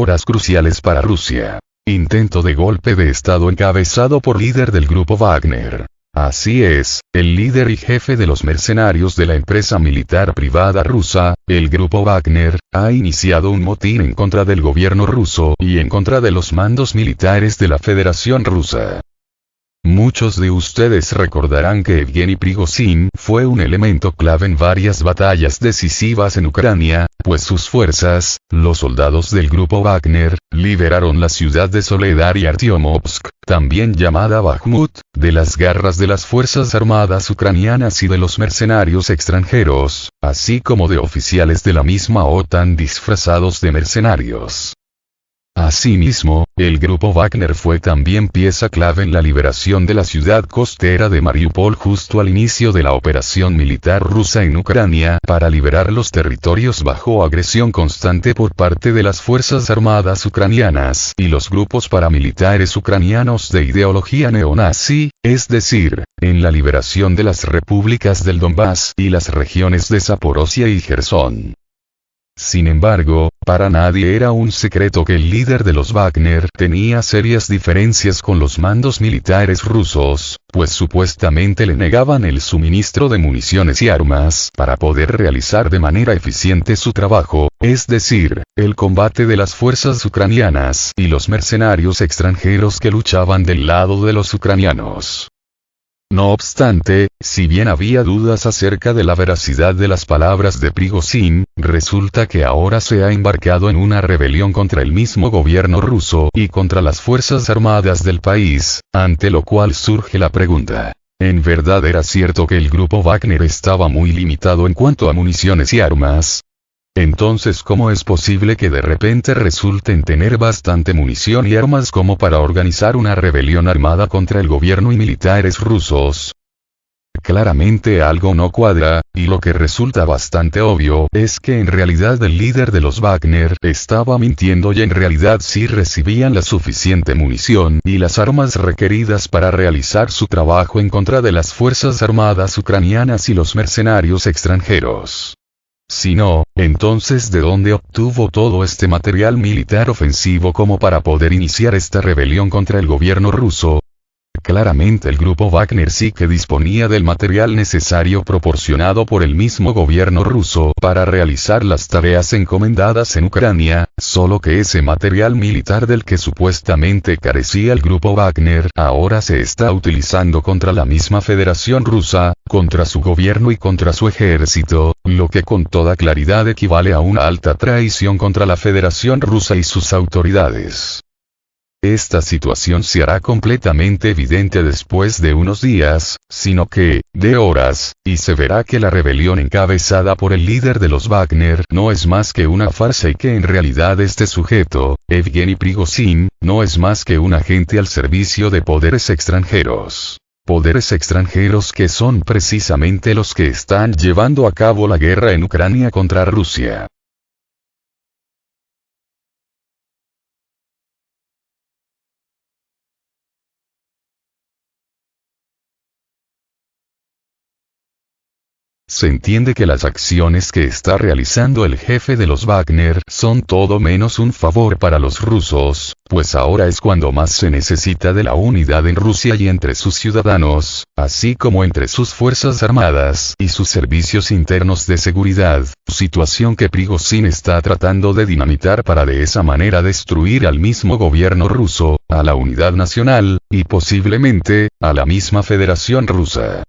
horas cruciales para Rusia. Intento de golpe de Estado encabezado por líder del grupo Wagner. Así es, el líder y jefe de los mercenarios de la empresa militar privada rusa, el grupo Wagner, ha iniciado un motín en contra del gobierno ruso y en contra de los mandos militares de la Federación Rusa. Muchos de ustedes recordarán que Evgeny Prigozhin fue un elemento clave en varias batallas decisivas en Ucrania, pues sus fuerzas, los soldados del grupo Wagner, liberaron la ciudad de Soledar y Artyomovsk, también llamada Bakhmut, de las garras de las fuerzas armadas ucranianas y de los mercenarios extranjeros, así como de oficiales de la misma OTAN disfrazados de mercenarios. Asimismo, el grupo Wagner fue también pieza clave en la liberación de la ciudad costera de Mariupol justo al inicio de la operación militar rusa en Ucrania para liberar los territorios bajo agresión constante por parte de las fuerzas armadas ucranianas y los grupos paramilitares ucranianos de ideología neonazi, es decir, en la liberación de las repúblicas del Donbass y las regiones de Zaporozhia y Jersón. Sin embargo, para nadie era un secreto que el líder de los Wagner tenía serias diferencias con los mandos militares rusos, pues supuestamente le negaban el suministro de municiones y armas para poder realizar de manera eficiente su trabajo, es decir, el combate de las fuerzas ucranianas y los mercenarios extranjeros que luchaban del lado de los ucranianos. No obstante, si bien había dudas acerca de la veracidad de las palabras de Prigozhin, resulta que ahora se ha embarcado en una rebelión contra el mismo gobierno ruso y contra las fuerzas armadas del país, ante lo cual surge la pregunta: ¿en verdad era cierto que el grupo Wagner estaba muy limitado en cuanto a municiones y armas? Entonces, ¿cómo es posible que de repente resulten tener bastante munición y armas como para organizar una rebelión armada contra el gobierno y militares rusos? Claramente algo no cuadra, y lo que resulta bastante obvio es que en realidad el líder de los Wagner estaba mintiendo y en realidad sí recibían la suficiente munición y las armas requeridas para realizar su trabajo en contra de las fuerzas armadas ucranianas y los mercenarios extranjeros. Si no, entonces ¿de dónde obtuvo todo este material militar ofensivo como para poder iniciar esta rebelión contra el gobierno ruso? Claramente el grupo Wagner sí que disponía del material necesario proporcionado por el mismo gobierno ruso para realizar las tareas encomendadas en Ucrania, solo que ese material militar del que supuestamente carecía el grupo Wagner ahora se está utilizando contra la misma Federación Rusa, contra su gobierno y contra su ejército, lo que con toda claridad equivale a una alta traición contra la Federación Rusa y sus autoridades. Esta situación se hará completamente evidente después de unos días, sino que, de horas, y se verá que la rebelión encabezada por el líder de los Wagner no es más que una farsa y que en realidad este sujeto, Evgeny Prigozhin, no es más que un agente al servicio de poderes extranjeros. Poderes extranjeros que son precisamente los que están llevando a cabo la guerra en Ucrania contra Rusia. Se entiende que las acciones que está realizando el jefe de los Wagner son todo menos un favor para los rusos, pues ahora es cuando más se necesita de la unidad en Rusia y entre sus ciudadanos, así como entre sus fuerzas armadas y sus servicios internos de seguridad, situación que Prigozhin está tratando de dinamitar para de esa manera destruir al mismo gobierno ruso, a la unidad nacional, y posiblemente, a la misma Federación Rusa.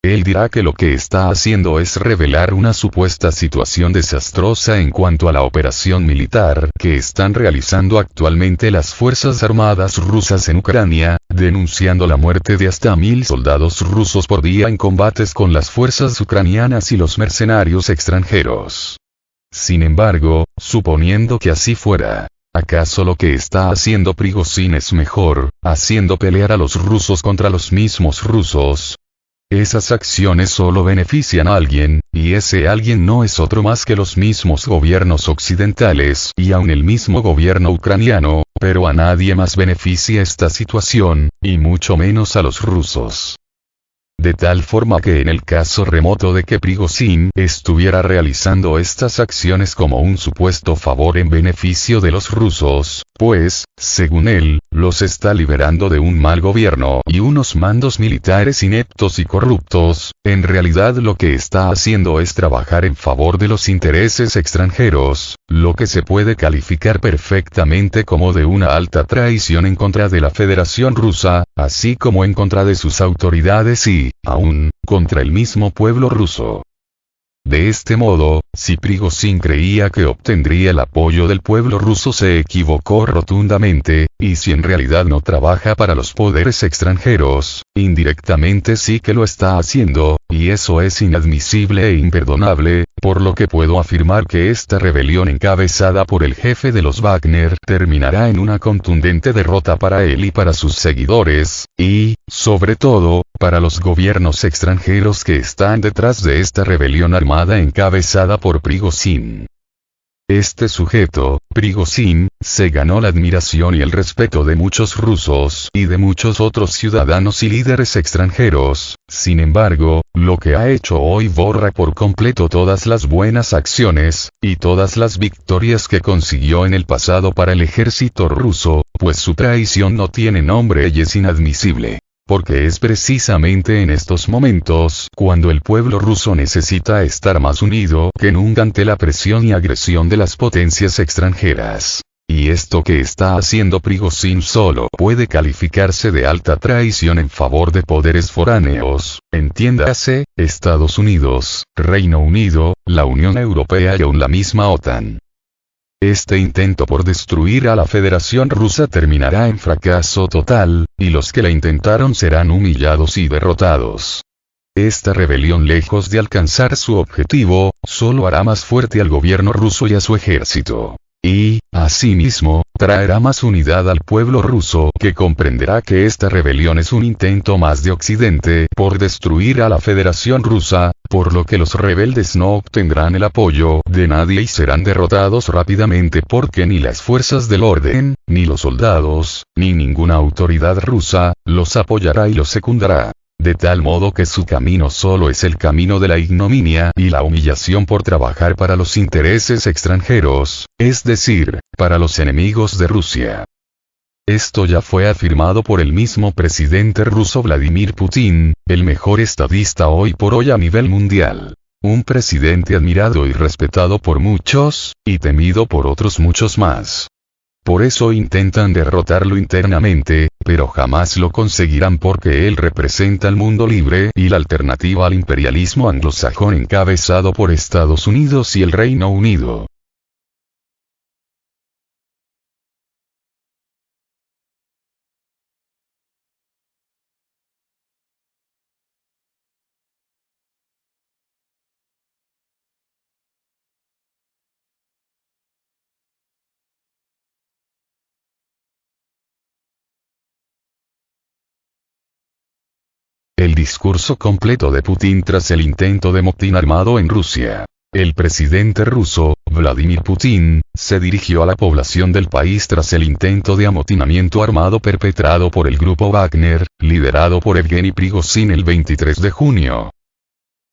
Él dirá que lo que está haciendo es revelar una supuesta situación desastrosa en cuanto a la operación militar que están realizando actualmente las fuerzas armadas rusas en Ucrania, denunciando la muerte de hasta 1000 soldados rusos por día en combates con las fuerzas ucranianas y los mercenarios extranjeros. Sin embargo, suponiendo que así fuera, ¿acaso lo que está haciendo Prigozhin es mejor, haciendo pelear a los rusos contra los mismos rusos? Esas acciones solo benefician a alguien, y ese alguien no es otro más que los mismos gobiernos occidentales y aun el mismo gobierno ucraniano, pero a nadie más beneficia esta situación, y mucho menos a los rusos. De tal forma que en el caso remoto de que Prigozhin estuviera realizando estas acciones como un supuesto favor en beneficio de los rusos, pues, según él, los está liberando de un mal gobierno y unos mandos militares ineptos y corruptos, en realidad lo que está haciendo es trabajar en favor de los intereses extranjeros, lo que se puede calificar perfectamente como de una alta traición en contra de la Federación Rusa, así como en contra de sus autoridades y, aún, contra el mismo pueblo ruso. De este modo, si Prigozhin creía que obtendría el apoyo del pueblo ruso se equivocó rotundamente, y si en realidad no trabaja para los poderes extranjeros, indirectamente sí que lo está haciendo, y eso es inadmisible e imperdonable, por lo que puedo afirmar que esta rebelión encabezada por el jefe de los Wagner terminará en una contundente derrota para él y para sus seguidores, y, sobre todo, para los gobiernos extranjeros que están detrás de esta rebelión armada encabezada por Prigozhin. Este sujeto, Prigozhin, se ganó la admiración y el respeto de muchos rusos y de muchos otros ciudadanos y líderes extranjeros. Sin embargo, lo que ha hecho hoy borra por completo todas las buenas acciones y todas las victorias que consiguió en el pasado para el ejército ruso, pues su traición no tiene nombre y es inadmisible. Porque es precisamente en estos momentos cuando el pueblo ruso necesita estar más unido que nunca ante la presión y agresión de las potencias extranjeras. Y esto que está haciendo Prigozhin solo puede calificarse de alta traición en favor de poderes foráneos, entiéndase, Estados Unidos, Reino Unido, la Unión Europea y aún la misma OTAN. Este intento por destruir a la Federación Rusa terminará en fracaso total, y los que la intentaron serán humillados y derrotados. Esta rebelión, lejos de alcanzar su objetivo, solo hará más fuerte al gobierno ruso y a su ejército. Y, asimismo, traerá más unidad al pueblo ruso que comprenderá que esta rebelión es un intento más de Occidente por destruir a la Federación Rusa, por lo que los rebeldes no obtendrán el apoyo de nadie y serán derrotados rápidamente porque ni las fuerzas del orden, ni los soldados, ni ninguna autoridad rusa, los apoyará y los secundará. De tal modo que su camino solo es el camino de la ignominia y la humillación por trabajar para los intereses extranjeros, es decir, para los enemigos de Rusia. Esto ya fue afirmado por el mismo presidente ruso Vladimir Putin, el mejor estadista hoy por hoy a nivel mundial. Un presidente admirado y respetado por muchos, y temido por otros muchos más. Por eso intentan derrotarlo internamente, pero jamás lo conseguirán porque él representa al mundo libre y la alternativa al imperialismo anglosajón encabezado por Estados Unidos y el Reino Unido. El discurso completo de Putin tras el intento de motín armado en Rusia. El presidente ruso, Vladimir Putin, se dirigió a la población del país tras el intento de amotinamiento armado perpetrado por el grupo Wagner, liderado por Evgeny Prigozhin el 23 de junio.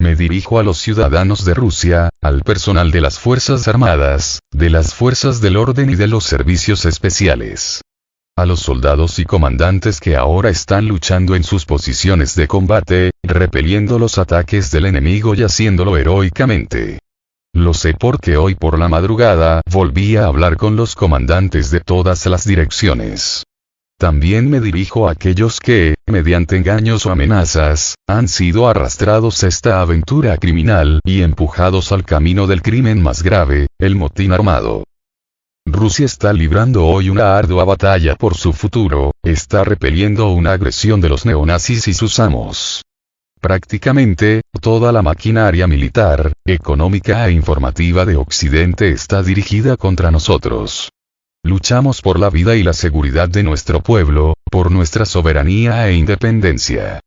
Me dirijo a los ciudadanos de Rusia, al personal de las Fuerzas Armadas, de las Fuerzas del Orden y de los servicios especiales. A los soldados y comandantes que ahora están luchando en sus posiciones de combate, repeliendo los ataques del enemigo y haciéndolo heroicamente. Lo sé porque hoy por la madrugada volví a hablar con los comandantes de todas las direcciones. También me dirijo a aquellos que, mediante engaños o amenazas, han sido arrastrados a esta aventura criminal y empujados al camino del crimen más grave, el motín armado. Rusia está librando hoy una ardua batalla por su futuro, está repeliendo una agresión de los neonazis y sus amos. Prácticamente, toda la maquinaria militar, económica e informativa de Occidente está dirigida contra nosotros. Luchamos por la vida y la seguridad de nuestro pueblo, por nuestra soberanía e independencia.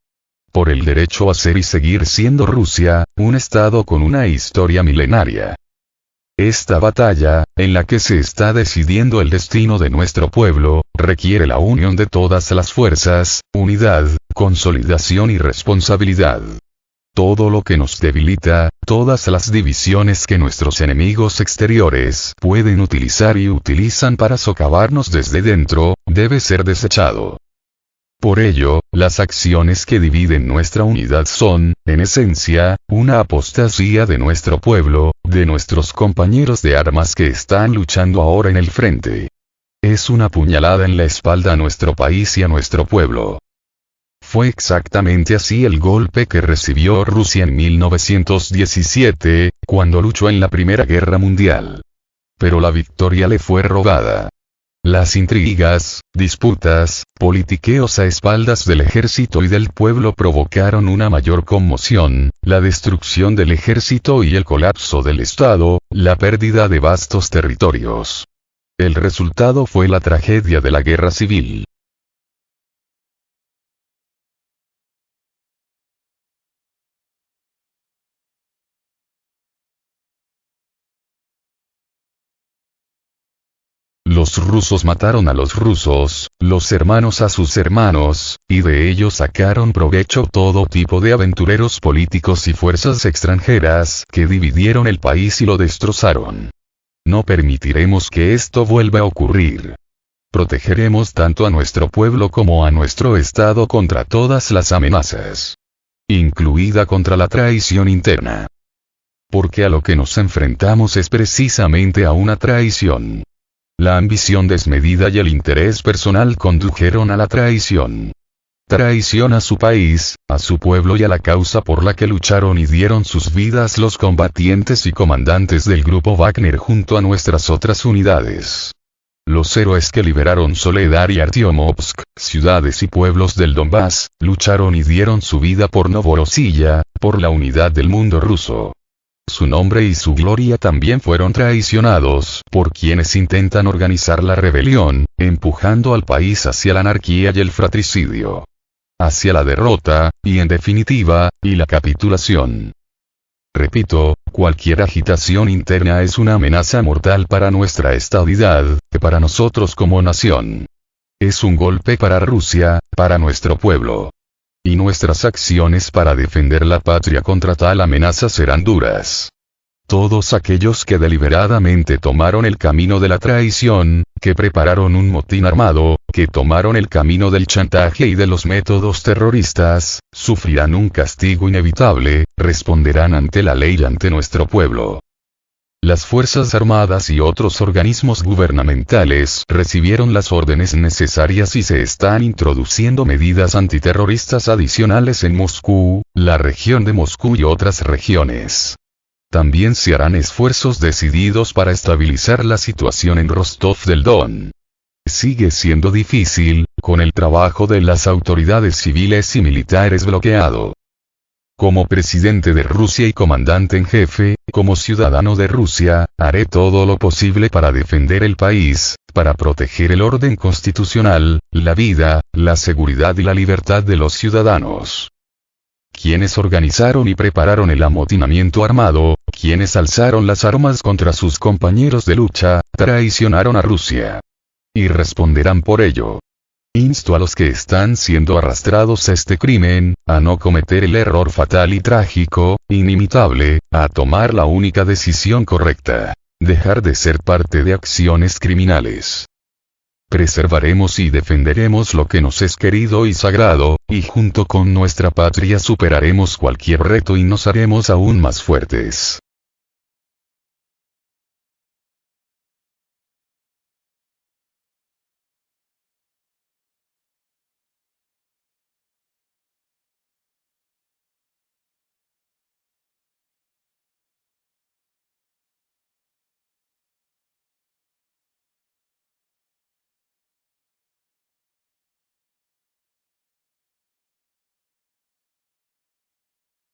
Por el derecho a ser y seguir siendo Rusia, un estado con una historia milenaria. Esta batalla, en la que se está decidiendo el destino de nuestro pueblo, requiere la unión de todas las fuerzas, unidad, consolidación y responsabilidad. Todo lo que nos debilita, todas las divisiones que nuestros enemigos exteriores pueden utilizar y utilizan para socavarnos desde dentro, debe ser desechado. Por ello, las acciones que dividen nuestra unidad son, en esencia, una apostasía de nuestro pueblo, de nuestros compañeros de armas que están luchando ahora en el frente. Es una puñalada en la espalda a nuestro país y a nuestro pueblo. Fue exactamente así el golpe que recibió Rusia en 1917, cuando luchó en la Primera Guerra Mundial. Pero la victoria le fue robada. Las intrigas, disputas, politiqueos a espaldas del ejército y del pueblo provocaron una mayor conmoción, la destrucción del ejército y el colapso del Estado, la pérdida de vastos territorios. El resultado fue la tragedia de la guerra civil. Los rusos mataron a los rusos, los hermanos a sus hermanos, y de ello sacaron provecho todo tipo de aventureros políticos y fuerzas extranjeras que dividieron el país y lo destrozaron. No permitiremos que esto vuelva a ocurrir. Protegeremos tanto a nuestro pueblo como a nuestro Estado contra todas las amenazas, incluida contra la traición interna. Porque a lo que nos enfrentamos es precisamente a una traición. La ambición desmedida y el interés personal condujeron a la traición. Traición a su país, a su pueblo y a la causa por la que lucharon y dieron sus vidas los combatientes y comandantes del grupo Wagner junto a nuestras otras unidades. Los héroes que liberaron Soledar y Artyomovsk, ciudades y pueblos del Donbass, lucharon y dieron su vida por Novorossiya, por la unidad del mundo ruso. Su nombre y su gloria también fueron traicionados por quienes intentan organizar la rebelión, empujando al país hacia la anarquía y el fratricidio. Hacia la derrota, y en definitiva, y la capitulación. Repito, cualquier agitación interna es una amenaza mortal para nuestra estabilidad, para nosotros como nación. Es un golpe para Rusia, para nuestro pueblo. Y nuestras acciones para defender la patria contra tal amenaza serán duras. Todos aquellos que deliberadamente tomaron el camino de la traición, que prepararon un motín armado, que tomaron el camino del chantaje y de los métodos terroristas, sufrirán un castigo inevitable, responderán ante la ley y ante nuestro pueblo. Las Fuerzas Armadas y otros organismos gubernamentales recibieron las órdenes necesarias y se están introduciendo medidas antiterroristas adicionales en Moscú, la región de Moscú y otras regiones. También se harán esfuerzos decididos para estabilizar la situación en Rostov del Don. Sigue siendo difícil, con el trabajo de las autoridades civiles y militares bloqueado. Como presidente de Rusia y comandante en jefe, como ciudadano de Rusia, haré todo lo posible para defender el país, para proteger el orden constitucional, la vida, la seguridad y la libertad de los ciudadanos. Quienes organizaron y prepararon el amotinamiento armado, quienes alzaron las armas contra sus compañeros de lucha, traicionaron a Rusia. Y responderán por ello. Insto a los que están siendo arrastrados a este crimen, a no cometer el error fatal y trágico, inimitable, a tomar la única decisión correcta. Dejar de ser parte de acciones criminales. Preservaremos y defenderemos lo que nos es querido y sagrado, y junto con nuestra patria superaremos cualquier reto y nos haremos aún más fuertes.